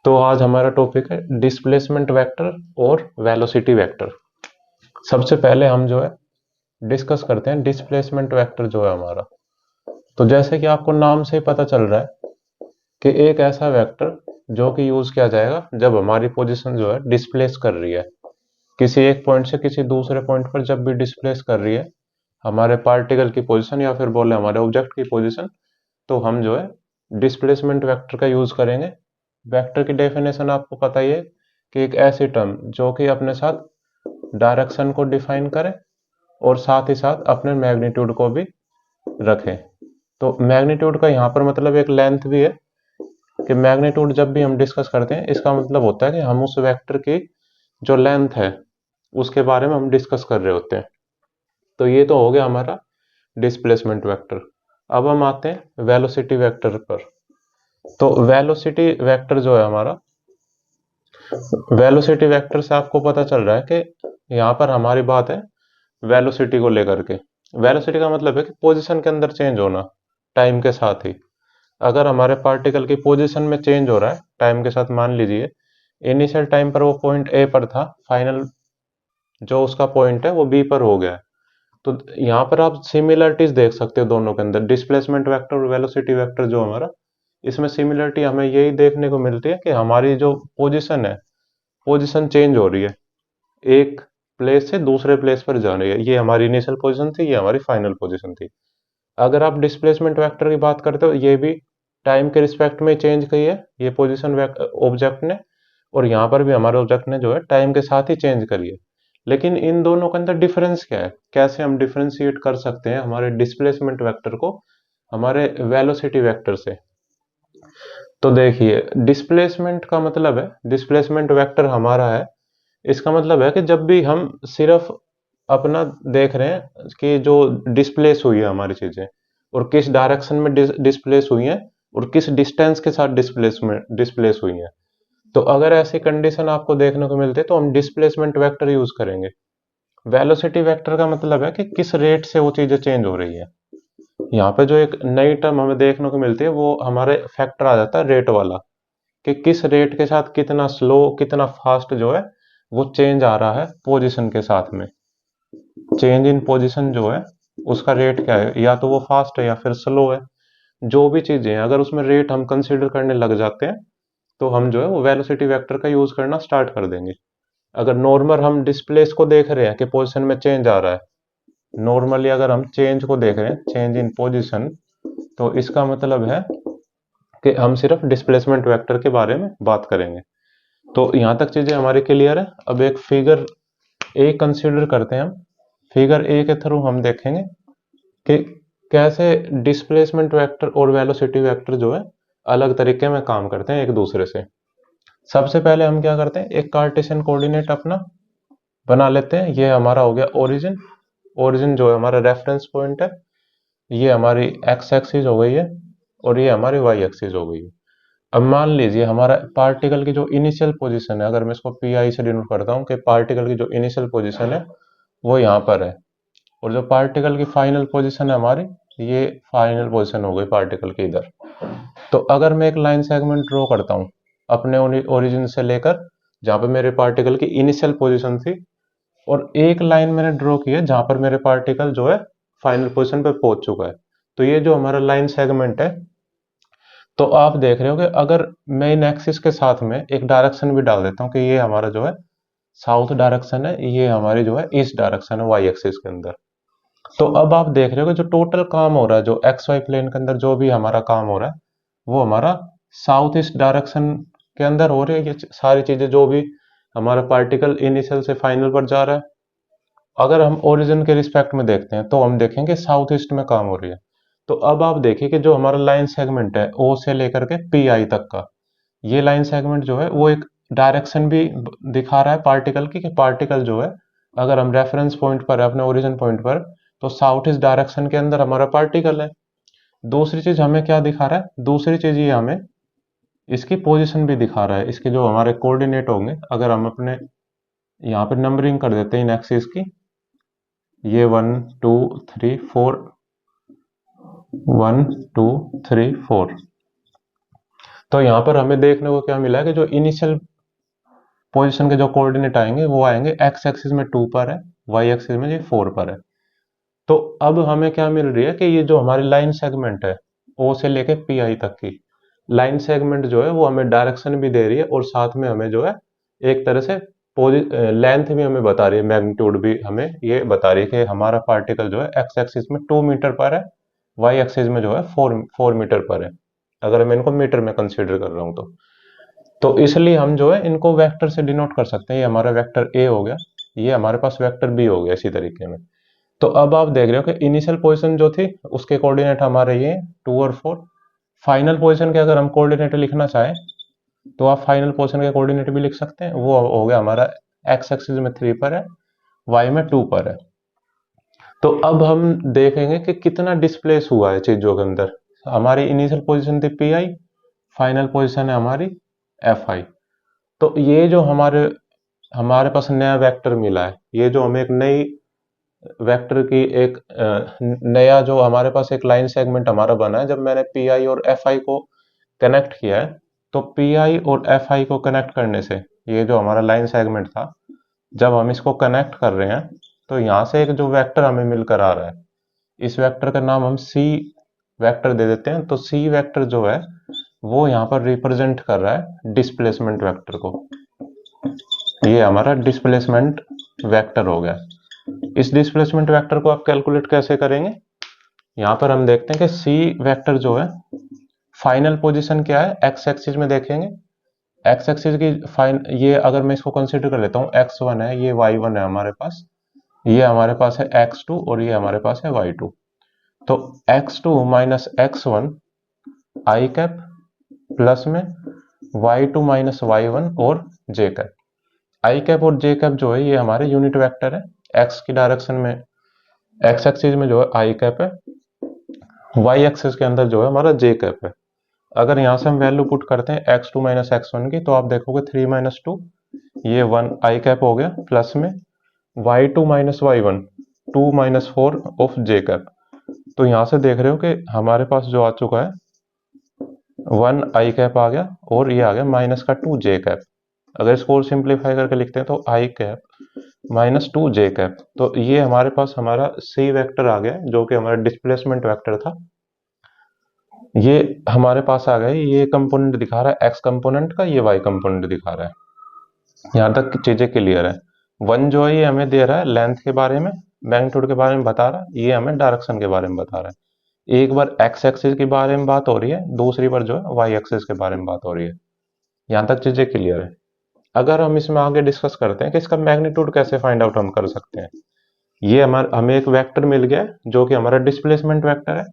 तो आज हमारा टॉपिक है डिस्प्लेसमेंट वेक्टर और वेलोसिटी वेक्टर। सबसे पहले हम जो है डिस्कस करते हैं डिस्प्लेसमेंट वेक्टर जो है हमारा। तो जैसे कि आपको नाम से ही पता चल रहा है कि एक ऐसा वेक्टर जो कि यूज किया जाएगा जब हमारी पोजीशन जो है डिस्प्लेस कर रही है किसी एक पॉइंट से किसी दूसरे पॉइंट पर। जब भी डिस्प्लेस कर रही है हमारे पार्टिकल की पोजीशन या फिर बोले हमारे ऑब्जेक्ट की पोजीशन, तो हम जो है डिस्प्लेसमेंट वेक्टर का यूज करेंगे। वेक्टर की डेफिनेशन आपको पता ही है कि एक ऐसी टर्म जो कि अपने साथ डायरेक्शन को डिफाइन करे और साथ ही साथ अपने मैग्नीट्यूड को भी रखे। तो मैग्नीट्यूड का यहाँ पर मतलब एक लेंथ भी है कि मैग्नीट्यूड जब भी हम डिस्कस करते हैं इसका मतलब होता है कि हम उस वेक्टर की जो लेंथ है उसके बारे में हम डिस्कस कर रहे होते हैं। तो ये तो हो गया हमारा डिस्प्लेसमेंट वेक्टर। अब हम आते हैं वेलोसिटी वेक्टर पर। तो वेलोसिटी वेक्टर जो है हमारा, वेलोसिटी वेक्टर से आपको पता चल रहा है कि यहाँ पर हमारी बात है वेलोसिटी को लेकर के। वेलोसिटी का मतलब है कि पोजीशन के अंदर चेंज होना टाइम के साथ ही। अगर हमारे पार्टिकल की पोजीशन में चेंज हो रहा है टाइम के साथ, मान लीजिए इनिशियल टाइम पर वो पॉइंट ए पर था, फाइनल जो उसका पॉइंट है वो बी पर हो गया है। तो यहाँ पर आप सिमिलरिटीज देख सकते हो दोनों के अंदर, डिस्प्लेसमेंट वेक्टर और वेलोसिटी वेक्टर जो हमारा, इसमें सिमिलरिटी हमें यही देखने को मिलती है कि हमारी जो पोजीशन है, पोजीशन चेंज हो रही है, एक प्लेस से दूसरे प्लेस पर जा रही है। ये हमारी इनिशियल पोजीशन थी, ये हमारी फाइनल पोजीशन थी। अगर आप डिस्प्लेसमेंट वेक्टर की बात करते हो, ये भी टाइम के रिस्पेक्ट में चेंज की है ये पोजीशन ऑब्जेक्ट ने, और यहाँ पर भी हमारे ऑब्जेक्ट ने जो है टाइम के साथ ही चेंज करी है। लेकिन इन दोनों के अंदर डिफरेंस क्या है, कैसे हम डिफरेंशिएट कर सकते हैं हमारे डिस्प्लेसमेंट वेक्टर को हमारे वेलोसिटी वेक्टर से। तो देखिए डिस्प्लेसमेंट का मतलब है, डिस्प्लेसमेंट वेक्टर हमारा है, इसका मतलब है कि जब भी हम सिर्फ अपना देख रहे हैं कि जो डिस्प्लेस हुई है हमारी चीजें और किस डायरेक्शन में डिस्प्लेस हुई है और किस डिस्टेंस के साथ डिस्प्लेस हुई है, तो अगर ऐसी कंडीशन आपको देखने को मिलती है तो हम डिस्प्लेसमेंट वेक्टर यूज करेंगे। वेलोसिटी वेक्टर का मतलब है कि किस रेट से वो चीजें चेंज हो रही है। यहाँ पे जो एक नई टर्म हमें देखने को मिलती है वो हमारे फैक्टर आ जाता है रेट वाला, कि किस रेट के साथ कितना स्लो कितना फास्ट जो है वो चेंज आ रहा है पोजीशन के साथ में। चेंज इन पोजीशन जो है उसका रेट क्या है, या तो वो फास्ट है या फिर स्लो है। जो भी चीजें हैं अगर उसमें रेट हम कंसीडर करने लग जाते हैं तो हम जो है वो वेलोसिटी वेक्टर का यूज करना स्टार्ट कर देंगे। अगर नॉर्मल हम डिस्प्लेस को देख रहे हैं कि पोजीशन में चेंज आ रहा है, नॉर्मली अगर हम चेंज को देख रहे हैं चेंज इन पोजीशन, तो इसका मतलब है कि हम सिर्फ डिस्प्लेसमेंट वेक्टर के बारे में बात करेंगे। तो यहाँ तक चीजें हमारी क्लियर है। अब एक फिगर ए कंसीडर करते हैं हम। फिगर ए के थ्रू हम देखेंगे कि कैसे डिस्प्लेसमेंट वेक्टर और वेलोसिटी वेक्टर जो है अलग तरीके में काम करते हैं एक दूसरे से। सबसे पहले हम क्या करते हैं, एक कार्टेशियन कोऑर्डिनेट अपना बना लेते हैं। ये हमारा हो गया ओरिजिन, ओरिजिन जो है हमारा रेफरेंस पॉइंट है, ये हमारी एक्स एक्सिस हो गई है और ये हमारी वाई एक्सिस हो गई है। अब मान लीजिए हमारा पार्टिकल की जो इनिशियल पोजीशन है, अगर मैं इसको पी आई से डिनोट करता हूँ कि पार्टिकल की जो इनिशियल पोजीशन है वो यहाँ पर है, और जो पार्टिकल की फाइनल पोजीशन है हमारी, ये फाइनल पोजीशन हो गई पार्टिकल की इधर। तो अगर मैं एक लाइन सेगमेंट ड्रॉ करता हूँ अपने ओरिजिन से लेकर जहाँ पे मेरे पार्टिकल की इनिशियल पोजीशन थी, और एक लाइन मैंने ड्रॉ की है जहां पर मेरे पार्टिकल जो है फाइनल पोजीशन पे पहुंच चुका है। तो ये जो हमारा लाइन सेगमेंट है, तो आप देख रहे हो कि अगर मैं इन एक्सिस के साथ में एक डायरेक्शन भी डाल देता हूँ कि ये हमारा जो है साउथ डायरेक्शन है, ये हमारी जो है ईस्ट डायरेक्शन है वाई एक्सिस के अंदर। तो अब आप देख रहे हो कि जो टोटल काम हो रहा है जो एक्स वाई प्लेन के अंदर जो भी हमारा काम हो रहा है वो हमारा साउथ ईस्ट डायरेक्शन के अंदर हो रही है। ये सारी चीजें जो भी हमारा पार्टिकल इनिशियल से फाइनल पर जा रहा है, अगर हम ओरिजिन के रिस्पेक्ट में देखते हैं तो हम देखेंगे साउथ ईस्ट में काम हो रही है। तो अब आप देखिए कि जो हमारा लाइन सेगमेंट है ओ से लेकर के पी आई तक का, ये लाइन सेगमेंट जो है वो एक डायरेक्शन भी दिखा रहा है पार्टिकल की, कि पार्टिकल जो है अगर हम रेफरेंस पॉइंट पर है अपने ओरिजिन पॉइंट पर, तो साउथ ईस्ट डायरेक्शन के अंदर हमारा पार्टिकल है। दूसरी चीज हमें क्या दिखा रहा है, दूसरी चीज ये हमें इसकी पोजीशन भी दिखा रहा है। इसके जो हमारे कोऑर्डिनेट होंगे, अगर हम अपने यहाँ पे नंबरिंग कर देते हैं इन एक्सिस की, ये 1 2 3 4, 1 2 3 4, तो यहाँ पर हमें देखने को क्या मिला है कि जो इनिशियल पोजीशन के जो कोऑर्डिनेट आएंगे वो आएंगे एक्स एक्सिस में 2 पर है, वाई एक्सिस में ये 4 पर है। तो अब हमें क्या मिल रही है कि ये जो हमारी लाइन सेगमेंट है ओ से लेके पी आई तक की लाइन सेगमेंट जो है वो हमें डायरेक्शन भी दे रही है और साथ में हमें जो है एक तरह से लेंथ भी हमें बता रही है, मैग्नीट्यूड भी हमें ये बता रही है कि हमारा पार्टिकल जो है एक्स एक्सिस में 2 मीटर पर है, वाई एक्सिस में जो है 4 मीटर पर है, अगर मैं इनको मीटर में कंसीडर कर रहा हूँ तो इसलिए हम जो है इनको वेक्टर से डिनोट कर सकते हैं। ये हमारा वेक्टर ए हो गया, ये हमारे पास वेक्टर बी हो गया इसी तरीके में। तो अब आप देख रहे हो कि इनिशियल पोजीशन जो थी उसके कोऑर्डिनेट हमारे ये 2 और 4। फाइनल पोजीशन के अगर हम कोऑर्डिनेट लिखना चाहें तो आप फाइनल पोजीशन के कोऑर्डिनेट भी लिख सकते हैं। वो हो गया हमारा एक्स एक्सिस में 3 पर है, वाई में 2 पर है। तो अब हम देखेंगे कि कितना डिस्प्लेस हुआ है चीजों के अंदर। हमारी इनिशियल पोजीशन थी पी आई, फाइनल पोजीशन है हमारी एफ आई। तो ये जो हमारे हमारे पास नया वेक्टर मिला है, ये जो हमें एक नई वेक्टर की एक नया जो हमारे पास एक लाइन सेगमेंट हमारा बना है, जब मैंने पी आई और एफ आई को कनेक्ट किया है तो पी आई और एफ आई को कनेक्ट करने से ये जो हमारा लाइन सेगमेंट था, जब हम इसको कनेक्ट कर रहे हैं तो यहाँ से एक जो वेक्टर हमें मिलकर आ रहा है, इस वेक्टर का नाम हम सी वेक्टर दे देते हैं। तो सी वेक्टर जो है वो यहाँ पर रिप्रेजेंट कर रहा है डिस्प्लेसमेंट वेक्टर को। ये हमारा डिस्प्लेसमेंट वेक्टर हो गया। इस डिस्प्लेसमेंट वेक्टर को आप कैलकुलेट कैसे करेंगे, यहाँ पर हम देखते हैं कि सी वेक्टर जो है फाइनल पोजीशन क्या है, एक्स एक्सिस में देखेंगे। एक्स एक्सिस की ये अगर मैं इसको कंसीडर कर लेता हूँ x1 है, ये y1 है हमारे पास, ये हमारे पास है x2 और ये हमारे पास है y2। तो x2 माइनस x1 आई कैप प्लस में y2 माइनस y1 और j कैप। आई कैप और j कैप जो है ये हमारे यूनिट वेक्टर है। x की डायरेक्शन में x एक्सिस में जो है आई कैप है, y एक्सिस के अंदर जो है हमारा j कैप है। अगर यहाँ से हम वैल्यू पुट करते हैं x2 माइनस x1 की, तो आप देखोगे 3 माइनस 2 ये 1 आई कैप हो गया, प्लस में y2 minus y1 2 minus 4 of j cap. तो यहाँ से देख रहे हो कि हमारे पास जो आ चुका है 1 आई कैप आ गया और ये आ गया माइनस का 2 j कैप। अगर इसको और सिंप्लीफाई करके लिखते हैं तो आई कैप माइनस 2 j कैप। तो ये हमारे पास हमारा सी वेक्टर आ गया जो कि हमारा डिस्प्लेसमेंट वेक्टर था। ये हमारे पास आ गए, ये कंपोनेंट दिखा रहा है एक्स कंपोनेंट का, ये वाई कंपोनेंट दिखा रहा है। यहाँ तक चीजें क्लियर है। 1 जो है ये हमें दे रहा है लेंथ के बारे में, मैग्नीट्यूड के बारे में बता रहा है, ये हमें डायरेक्शन के बारे में बता रहा है। एक बार एक्स एक्सिस के बारे में बात हो रही है, दूसरी बार जो है वाई एक्सिस के बारे में बात हो रही है। यहाँ तक चीजें क्लियर है। अगर हम इसमें आगे डिस्कस करते हैं कि इसका मैग्नीट्यूड कैसे फाइंड आउट हम कर सकते हैं। ये हमें एक वेक्टर मिल गया है जो कि हमारा डिस्प्लेसमेंट वेक्टर है।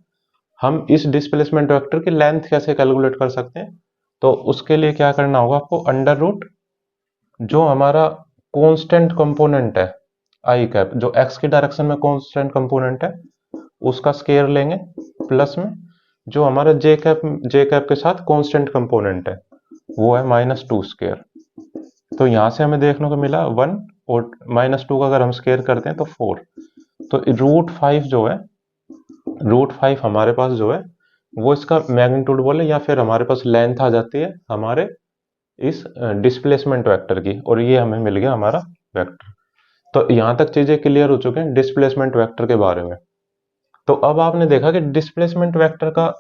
हम इस डिस्प्लेसमेंट वेक्टर की लेंथ कैसे कैलकुलेट कर सकते हैं, तो उसके लिए क्या करना होगा आपको, अंडर रूट जो हमारा कांस्टेंट कंपोनेंट है आई कैप, जो एक्स की डायरेक्शन में कांस्टेंट कंपोनेंट है उसका स्केयर लेंगे, प्लस में जो हमारा जे कैप के साथ कांस्टेंट कंपोनेंट है वो है माइनस 2 स्केयर। तो यहां से हमें देखने को मिला 1 और माइनस 2 का अगर हम स्केयर करते हैं तो 4। तो रूट 5 जो है, रूट 5 हमारे पास जो है वो इसका मैग्नीट्यूड बोले या फिर हमारे पास लेंथ आ जाती है हमारे इस डिस्प्लेसमेंट वेक्टर की, और ये हमें मिल गया हमारा वेक्टर। तो यहां तक चीजें क्लियर हो चुके हैं डिस्प्लेसमेंट वेक्टर के बारे में। तो अब आपने देखा कि डिस्प्लेसमेंट वेक्टर का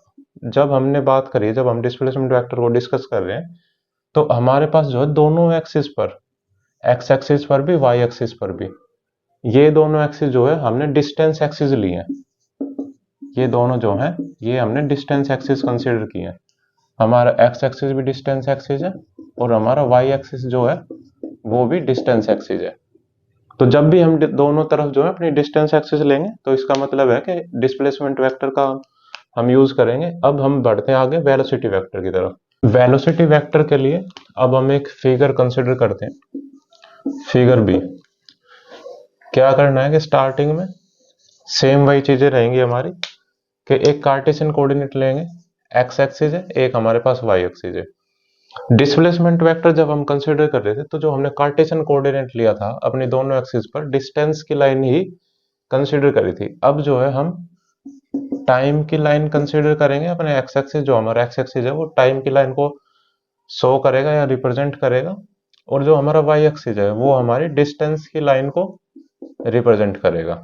जब हमने बात करी, जब हम डिस्प्लेसमेंट वेक्टर को डिस्कस कर रहे हैं तो हमारे पास जो है दोनों एक्सिस पर, एक्स एक्सिस पर भी वाई एक्सिस पर भी, ये दोनों एक्सिस जो है हमने डिस्टेंस एक्सिस लिए हैं। ये दोनों जो हैं ये हमने डिस्टेंस एक्सिस कंसीडर किए हैं। हमारा एक्स एक्सिस भी डिस्टेंस एक्सिस है और हमारा वाई एक्सिस जो है वो भी डिस्टेंस एक्सिस है। तो जब भी हम दोनों तरफ जो है अपनी डिस्टेंस एक्सिस लेंगे तो इसका मतलब है कि डिस्प्लेसमेंट वेक्टर का हम यूज करेंगे। अब हम बढ़ते हैं आगे वेलोसिटी वेक्टर की तरफ। वेलोसिटी वेक्टर के लिए अब हम एक फिगर कंसिडर करते हैं, फिगर बी। क्या करना है कि स्टार्टिंग में सेम वही चीजें रहेंगी हमारी कि एक कार्टेशियन कोऑर्डिनेट लेंगे, एक्स एक्सिस है, एक हमारे पास वाई एक्सिस है। डिस्प्लेसमेंट वेक्टर जब हम कंसीडर कर रहे थे तो जो हमने कार्टेशियन कोऑर्डिनेट लिया था अपने दोनों एक्सिस पर, डिस्टेंस की लाइन ही कंसीडर करी थी। अब जो है हम टाइम की लाइन कंसीडर करेंगे अपने एक्स एक्सिस, जो हमारा एक्स एक्सिस है वो टाइम की लाइन को शो करेगा या रिप्रेजेंट करेगा, और जो हमारा वाई एक्सिस है वो हमारी डिस्टेंस की लाइन को रिप्रेजेंट करेगा।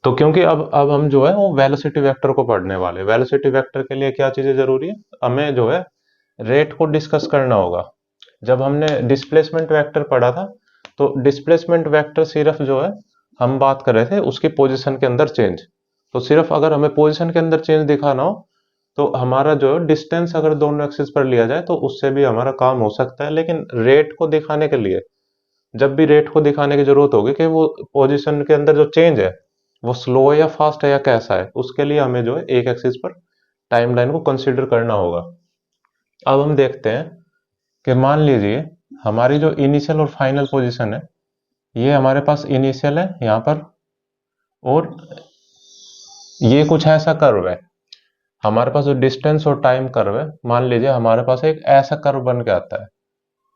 तो क्योंकि अब हम जो है वो वेलोसिटी वेक्टर को पढ़ने वाले, वेलोसिटी वेक्टर के लिए क्या चीजें जरूरी है, हमें जो है रेट को डिस्कस करना होगा। जब हमने डिस्प्लेसमेंट वेक्टर पढ़ा था, तो डिस्प्लेसमेंट वेक्टर सिर्फ जो है हम बात कर रहे थे उसकी पोजीशन के अंदर चेंज। तो सिर्फ अगर हमें पोजीशन के अंदर चेंज दिखाना हो, तो हमारा जो है डिस्टेंस अगर दोनों एक्सिस पर लिया जाए तो उससे भी हमारा काम हो सकता है। लेकिन रेट को दिखाने के लिए, जब भी रेट को दिखाने की जरूरत होगी कि वो पोजीशन के अंदर जो चेंज है वो स्लो है या फास्ट है या कैसा है, उसके लिए हमें जो है एक एक्सिस पर टाइमलाइन को कंसीडर करना होगा। अब हम देखते हैं कि मान लीजिए हमारी जो इनिशियल और फाइनल पोजीशन है, ये हमारे पास इनिशियल है यहाँ पर, और ये कुछ ऐसा कर्व है। हमारे पास जो डिस्टेंस और टाइम कर्व है, मान लीजिए हमारे पास एक ऐसा कर्व बन के आता है।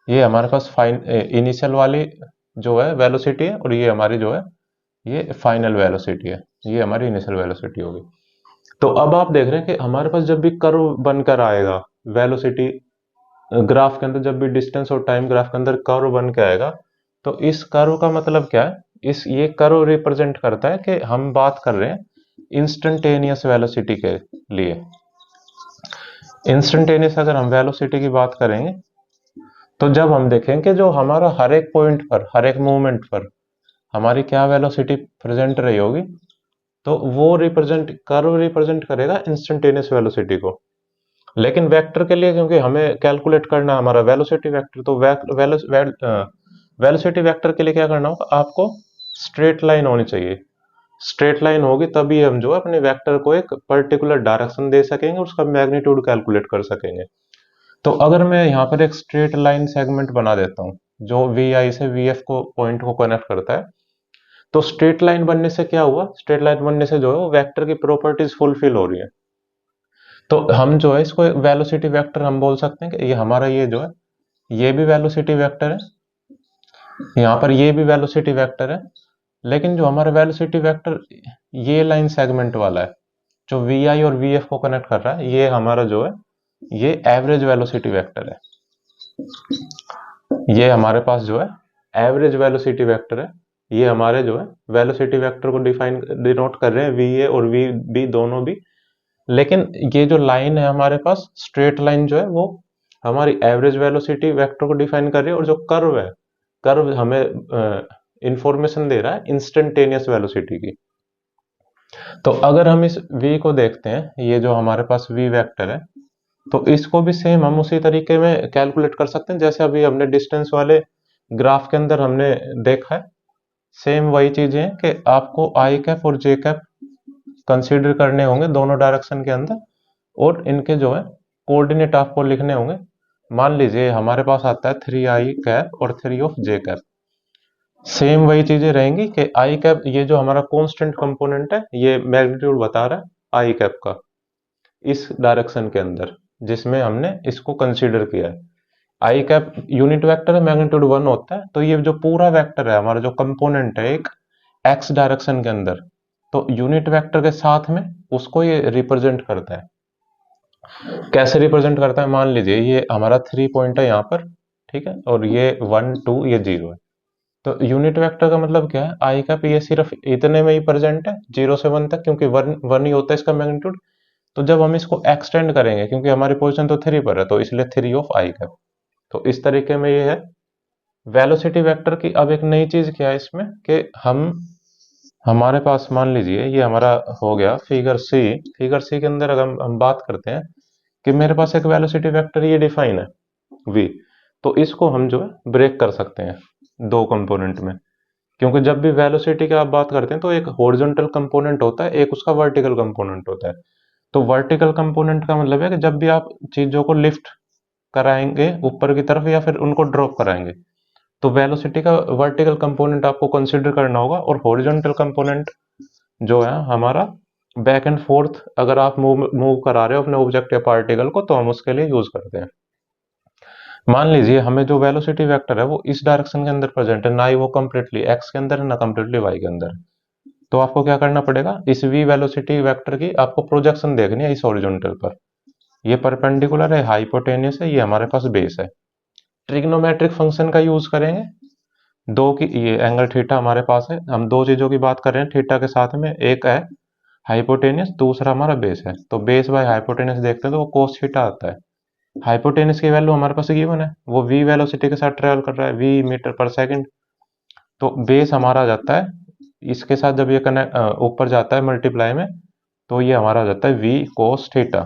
ये हमारे पास इनिशियल वाली जो है वेलोसिटी है, और ये हमारी जो है ये फाइनल वेलोसिटी है, ये हमारी इनिशियल वेलोसिटी होगी। तो अब आप देख रहे हैं कि हमारे पास जब भी कर्व बनकर आएगा वेलोसिटी ग्राफ के अंदर, जब भी डिस्टेंस और टाइम ग्राफ के अंदर कर्व बन के आएगा, तो इस कर्व का मतलब क्या है, इस ये कर्व रिप्रेजेंट करता है कि हम बात कर रहे हैं इंस्टेंटेनियस वेलोसिटी के लिए। इंस्टेंटेनियस अगर हम वेलोसिटी की बात करेंगे, तो जब हम देखें कि जो हमारा हर एक पॉइंट पर, हर एक मूवमेंट पर हमारी क्या वेलोसिटी प्रेजेंट रही होगी, तो वो कर्व रिप्रेजेंट करेगा इंस्टेंटेनियस वेलोसिटी को। लेकिन वेक्टर के लिए, क्योंकि हमें कैलकुलेट करना है हमारा वेलोसिटी वेक्टर, तो वेलोसिटी वेक्टर के लिए क्या करना होगा, आपको स्ट्रेट लाइन होनी चाहिए। स्ट्रेट लाइन होगी तभी हम जो है अपने वेक्टर को एक पर्टिकुलर डायरेक्शन दे सकेंगे, उसका मैग्नीट्यूड कैलकुलेट कर सकेंगे। तो अगर मैं यहाँ पर एक स्ट्रेट लाइन सेगमेंट बना देता हूँ जो वी आई से वी एफ को पॉइंट को कनेक्ट करता है, तो स्ट्रेट लाइन बनने से क्या हुआ, स्ट्रेट लाइन बनने से जो है वो वेक्टर की प्रॉपर्टीज फुलफिल हो रही है। तो हम जो है इसको वेलोसिटी वेक्टर हम बोल सकते हैं कि ये हमारा ये जो है ये भी वेलोसिटी वेक्टर है, यहाँ पर ये भी वेलोसिटी वेक्टर है। लेकिन जो हमारा वेलोसिटी वेक्टर ये लाइन सेगमेंट वाला है जो वी आई और वी एफ को कनेक्ट कर रहा है, ये हमारा जो है ये एवरेज वेलोसिटी वेक्टर है। ये हमारे पास जो है एवरेज वेलोसिटी वेक्टर है। ये हमारे जो है वेलोसिटी वेक्टर को डिनोट कर रहे हैं वी ए और वी बी दोनों भी। लेकिन ये जो लाइन है हमारे पास स्ट्रेट लाइन जो है वो हमारी एवरेज वेलोसिटी वेक्टर को डिफाइन कर रही है, और जो कर्व है, कर्व हमें इंफॉर्मेशन दे रहा है इंस्टेंटेनियस वेलोसिटी की। तो अगर हम इस v को देखते हैं, ये जो हमारे पास v वेक्टर है, तो इसको भी सेम हम उसी तरीके में कैलकुलेट कर सकते हैं जैसे अभी हमने डिस्टेंस वाले ग्राफ के अंदर हमने देखा है। सेम वही चीजें हैं कि आपको आई कैप और जे कैप कंसीडर करने होंगे दोनों डायरेक्शन के अंदर, और इनके जो है कोऑर्डिनेट आपको लिखने होंगे। मान लीजिए हमारे पास आता है 3i कैप और 3 ऑफ जे कैप। सेम वही चीजें रहेंगी कि आई कैप, ये जो हमारा कांस्टेंट कंपोनेंट है, ये मैग्नीट्यूड बता रहा है आई कैप का इस डायरेक्शन के अंदर जिसमें हमने इसको कंसीडर किया है। आई कैप यूनिट वेक्टर है, मैग्नीट्यूड 1 होता है। तो ये जो पूरा वेक्टर है हमारा जो कंपोनेंट है एक एक्स डायरेक्शन के अंदर, तो यूनिट वेक्टर के साथ में उसको ये रिप्रेजेंट करता है। कैसे रिप्रेजेंट करता है, मान लीजिए ये हमारा 3 पॉइंट है यहाँ पर, ठीक है, और ये 1 2 ये 0 है। तो यूनिट वेक्टर का मतलब क्या है, आई कैप ये सिर्फ इतने में ही प्रेजेंट है 0 से 1 तक, क्योंकि 1 ही होता है इसका मैग्नीट्यूड। तो जब हम इसको एक्सटेंड करेंगे, क्योंकि हमारी पोजीशन तो 3 पर है, तो इसलिए 3 ऑफ आई कैप। तो इस तरीके में ये है वेलोसिटी वेक्टर की। अब एक नई चीज क्या है इसमें कि हमारे पास मान लीजिए ये हमारा हो गया फिगर सी। फिगर सी के अंदर अगर हम बात करते हैं कि मेरे पास एक वेलोसिटी वेक्टर ये डिफाइन है v, तो इसको हम जो है ब्रेक कर सकते हैं दो कंपोनेंट में। क्योंकि जब भी वेलोसिटी की आप बात करते हैं तो एक हॉरिजॉन्टल कंपोनेंट होता है, एक उसका वर्टिकल कंपोनेंट होता है। तो वर्टिकल कंपोनेंट का मतलब है कि जब भी आप चीजों को लिफ्ट कराएंगे ऊपर की तरफ या फिर उनको ड्रॉप कराएंगे, तो वेलोसिटी का वर्टिकल कंपोनेंट आपको कंसीडर करना होगा। और हॉरिजॉन्टल कंपोनेंट जो है हमारा बैक एंड फोर्थ, अगर आप मूव करा रहे हो अपने ऑब्जेक्ट या पार्टिकल को, तो हम उसके लिए यूज करते हैं। मान लीजिए हमें जो वेलोसिटी वेक्टर है वो इस डायरेक्शन के अंदर प्रेजेंट है, ना ही वो कंप्लीटली एक्स के अंदर है ना कंप्लीटली वाई के अंदर है। तो आपको क्या करना पड़ेगा, इस v वेलोसिटी वेक्टर की आपको प्रोजेक्शन देखनी है इस हॉरिजॉन्टल पर। ये परपेंडिकुलर है, हाइपोटेनियस है, ये हमारे पास बेस है। ट्रिग्नोमेट्रिक फंक्शन का यूज करेंगे, दो की ये एंगल थीटा हमारे पास है, हम दो चीजों की बात कर रहे हैं थीटा के साथ में, एक है हाइपोटेनियस, दूसरा हमारा बेस है। तो बेस बाय हाइपोटेनियस देखते हैं तो वो कोस थीटा आता है। हाइपोटेनियस की वैल्यू हमारे पास गिवन है, वो v वेलोसिटी के साथ ट्रेवल कर रहा है, v मीटर पर सेकंड। तो बेस हमारा आ जाता है, इसके साथ जब ये कनेक्ट ऊपर जाता है मल्टीप्लाई में, तो ये हमारा आ जाता है v कोस थीटा।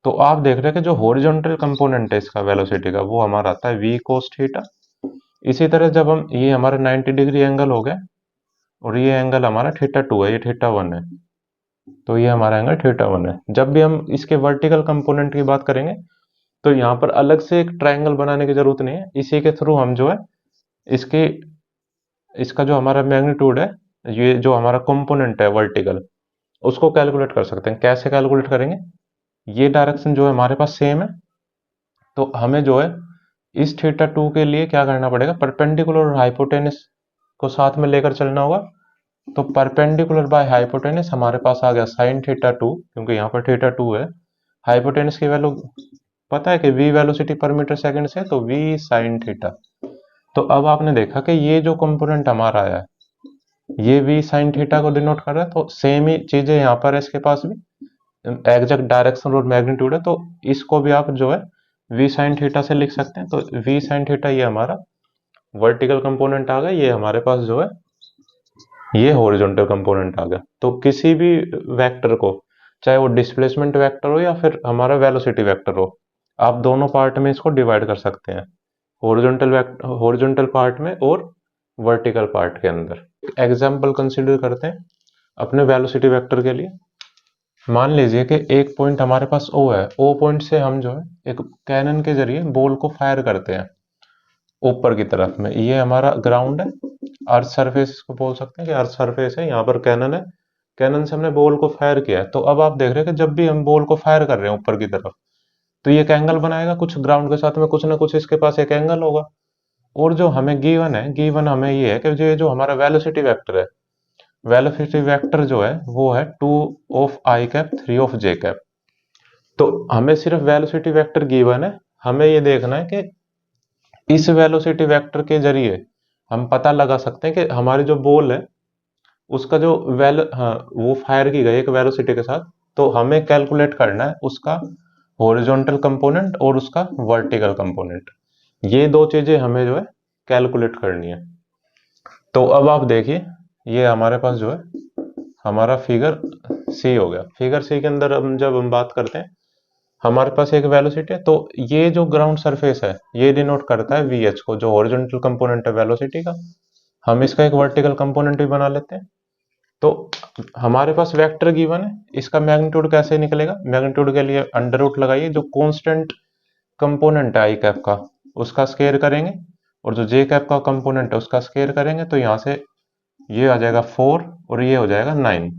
तो आप देख रहे हैं कि जो हॉरिजॉन्टल कंपोनेंट है इसका वेलोसिटी का, वो हमारा आता है v कोस थीटा। इसी तरह जब हम ये हमारा 90 डिग्री एंगल हो गया, और ये एंगल हमारा थीटा 2 है, ये थीटा 1 है, तो ये हमारा एंगल थीटा 1 है। जब भी हम इसके वर्टिकल कंपोनेंट की बात करेंगे, तो यहाँ पर अलग से एक ट्रायंगल बनाने की जरूरत नहीं है, इसी के थ्रू हम जो है इसके इसका जो हमारा मैग्नीट्यूड है, ये जो हमारा कंपोनेंट है वर्टिकल, उसको कैलकुलेट कर सकते हैं। कैसे कैलकुलेट करेंगे, ये डायरेक्शन जो है हमारे पास सेम है, तो हमें जो है इस थीटा 2 के लिए क्या करना पड़ेगा, परपेंडिकुलर और हाइपोटेनस को साथ में लेकर चलना होगा। तो परपेंडिकुलर बाय हाइपोटेनस हमारे पास आ गया साइन थीटा 2, क्योंकि यहाँ पर थीटा 2 है। हाइपोटेनस की वैल्यू पता है कि v वेलोसिटी पर मीटर सेकंड से, तो v साइन थीटा। तो अब आपने देखा कि ये जो कंपोनेंट हमारा आया है, ये v साइन थीटा को डिनोट कर रहा है, तो सेम ही चीजें यहाँ पर है, इसके पास भी एग्जैक्ट डायरेक्शन और मैग्नीट्यूड है, तो इसको भी आप जो है v साइन थीटा से लिख सकते हैं। तो v साइन थीटा ये हमारा वर्टिकल कंपोनेंट आ गया, ये हमारे पास जो है ये हॉरिजॉन्टल कंपोनेंट आ गया। तो किसी भी वेक्टर को, चाहे वो डिस्प्लेसमेंट वेक्टर हो या फिर हमारा वेलोसिटी वेक्टर हो, आप दोनों पार्ट में इसको डिवाइड कर सकते हैं, हॉरिजॉन्टल पार्ट में और वर्टिकल पार्ट के अंदर। एग्जाम्पल कंसिडर करते हैं अपने वेलोसिटी वेक्टर के लिए। मान लीजिए कि एक पॉइंट हमारे पास O है, O पॉइंट से हम जो है एक कैनन के जरिए बॉल को फायर करते हैं ऊपर की तरफ में। ये हमारा ग्राउंड है, अर्थ सरफेस इसको बोल सकते हैं कि अर्थ सरफेस है, यहाँ पर कैनन है, कैनन से हमने बॉल को फायर किया है। तो अब आप देख रहे हैं कि जब भी हम बॉल को फायर कर रहे हैं ऊपर की तरफ, तो ये एक एंगल बनाएगा, कुछ ग्राउंड के साथ में कुछ ना कुछ इसके पास एक एंगल होगा। और जो हमें गिवन है, गिवन हमें ये है कि जो हमारा वेलोसिटी वेक्टर है, वेलोसिटी वेक्टर जो है वो है 2 of I cap 3 of J cap. तो हमें सिर्फ वेलोसिटी वेक्टर गिवन है, हमें ये देखना है कि इस वेलोसिटी वेक्टर के जरिए हम पता लगा सकते हैं कि हमारी जो बॉल है उसका जो वो फायर की गई एक वेलोसिटी के साथ, तो हमें कैलकुलेट करना है उसका हॉरिजॉन्टल कंपोनेंट और उसका वर्टिकल कंपोनेंट। ये दो चीजें हमें जो है कैलकुलेट करनी है। तो अब आप देखिए, ये हमारे पास जो है हमारा फिगर सी हो गया। फिगर सी के अंदर जब हम बात करते हैं, हमारे पास एक वेलोसिटी है, तो ये जो ग्राउंड सरफेस है ये डिनोट करता है वीएच को, जो हॉरिजॉन्टल कंपोनेंट है वेलोसिटी का। हम इसका एक वर्टिकल कंपोनेंट भी बना लेते हैं। तो हमारे पास वेक्टर गिवन है, इसका मैग्नीट्यूड कैसे निकलेगा, मैग्नीट्यूड के लिए अंडर रूट लगाइए, जो कांस्टेंट कंपोनेंट है आई कैप का उसका स्केयर करेंगे, और जो जे कैप का कंपोनेंट है उसका स्केयर करेंगे, तो यहाँ से ये आ जाएगा 4 और ये हो जाएगा 9,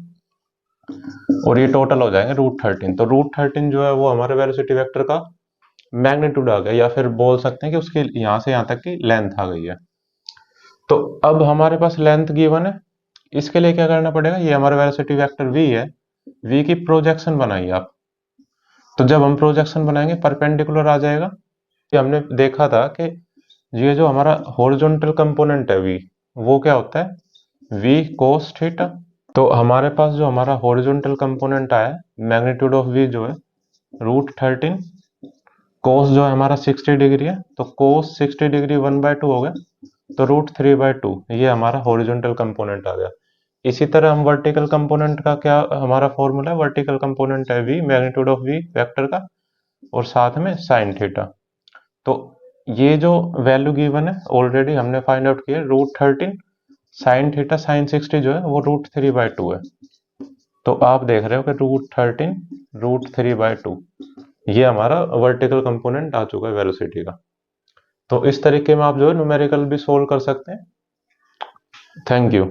और ये टोटल हो जाएंगे √13। तो √13 जो है वो हमारे वेलोसिटी वेक्टर का मैग्नीट्यूड आ गया, या फिर बोल सकते हैं कि उसकी यहाँ से यहाँ तक की लेंथ आ गई है। तो अब हमारे पास लेंथ गिवन है, इसके लिए क्या करना पड़ेगा, ये हमारा वेलोसिटी वेक्टर v है, v की प्रोजेक्शन बनाइए आप। तो जब हम प्रोजेक्शन बनाएंगे परपेंडिकुलर आ जाएगा। ये हमने देखा था कि ये जो हमारा हॉरिजॉन्टल कंपोनेंट है v, वो क्या होता है v cos थीटा। तो हमारे पास जो हमारा हॉरिजॉन्टल कंपोनेंट आया है, मैग्नीट्यूड ऑफ v जो है √13, cos जो है हमारा 60 डिग्री है, तो cos 60 डिग्री 1/2 हो गया, तो √3/2 ये हमारा हॉरिजॉन्टल कंपोनेंट आ गया। इसी तरह हम वर्टिकल कंपोनेंट का क्या हमारा फॉर्मूला है, वर्टिकल कंपोनेंट है v magnitude of v vector का, और साथ में साइन थीटा। तो ये जो वैल्यू गिवन है ऑलरेडी हमने फाइंड आउट किया, √13 साइन थीटा साइन 60 जो है वो √3/2 है। तो आप देख रहे हो कि √13 √3/2 ये हमारा वर्टिकल कंपोनेंट आ चुका है वेलोसिटी का। तो इस तरीके में आप जो है न्यूमेरिकल भी सोल्व कर सकते हैं। Thank you.